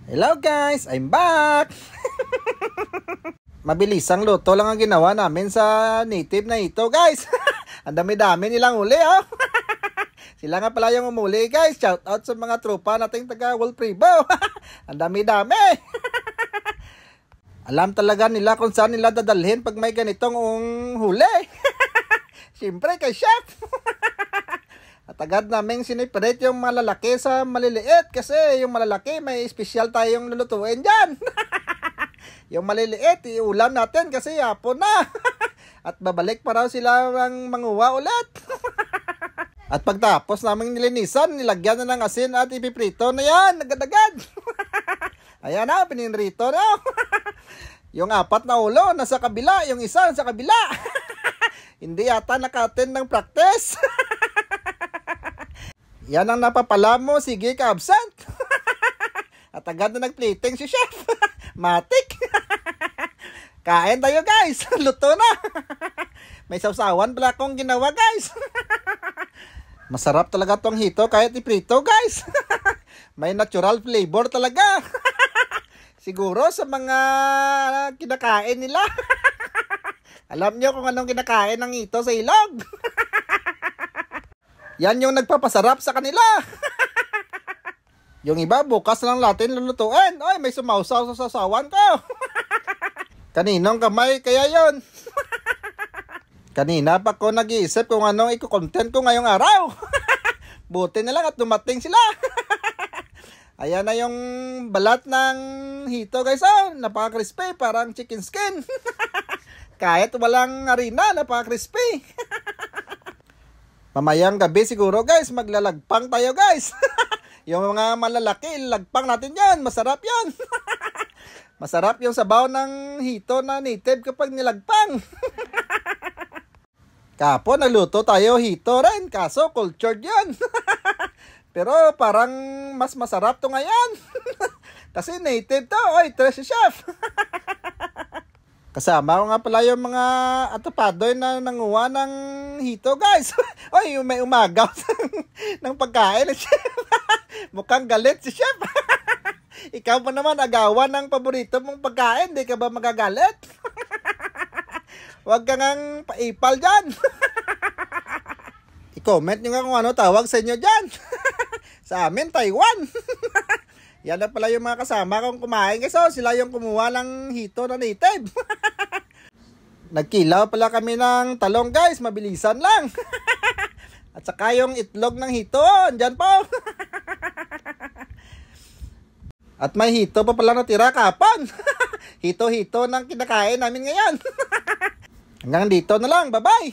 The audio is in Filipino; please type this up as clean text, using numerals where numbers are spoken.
Hello guys, I'm back! Mabilisang luto lang ang ginawa namin sa native na ito guys. Ang dami-dami nilang uli oh. Sila nga pala yung umuli guys. Shout out sa mga tropa nating taga Wolfribo. Ang dami-dami. Alam talaga nila kung saan nila dadalhin pag may ganitong huli. Siyempre kay chef. At agad naming siniparate yung malalaki sa maliliit kasi yung malalaki may espesyal tayong lulutuin dyan. Yung maliliit iulam natin kasi hapon na. At babalik pa raw sila ng manguha ulit. At pagtapos naming nilinisan, nilagyan na ng asin at ipiprito na yan, agad-agad. Ayan na, pininrito na. Yung 4 na ulo nasa kabila, yung isa sa kabila. Hindi yata naka-attend ng practice. Yan ang napapala mo, sige ka absent. At agad na nag-plating si chef. Matik. Kain tayo guys, luto na. May sausawan pala akong ginawa guys. Masarap talaga tong hito kahit iprito guys. May natural flavor talaga. Siguro sa mga kinakain nila. Alam nyo kung anong kinakain ng hito sa ilog. Yan yung nagpapasarap sa kanila. Yung iba bukas lang natin lulutuin. Ay, may sumausaw sa sasawan ko. Kaninong kamay kaya yon? Kanina pa ko nag-iisip kung anong i-content ko ngayong araw. Buti na lang at dumating sila. Ayan na yung balat ng hito guys. Oh, napaka-crispy, parang chicken skin. Kahit walang harina, napaka-crispy. Mamayang gabi siguro guys, maglalagpang tayo guys. Yung mga malalaki, lagpang natin yan. Masarap yan. Masarap yung sabaw ng hito na native kapag nilagpang. Kapo, nagluto tayo hito rin. Kaso, cultured yun. Pero parang mas masarap to ngayon. Kasi native to. Oy, tres si chef. Kasama ko nga pala yung mga atapadoy na nanguha ng hito guys. Oy, may umagaw ng pagkain ng chef. Mukhang galit si chef. Ikaw pa naman agawan ng paborito mong pagkain. Di ka ba magagalit? Huwag ka ngang paipal dyan. I-comment nyo nga kung ano tawag sa inyo dyan. Sa amin, Taiwan. Yan na pala yung mga kasama kong kumain. Kasi sila yung kumuha ng hito na native. Nagkilaw pala kami ng talong guys. Mabilisan lang. At saka yung itlog ng hito. Andyan po. At may hito pa pala natira kapon. Hito-hito ng kinakain namin ngayon. Hanggang dito na lang. Bye-bye.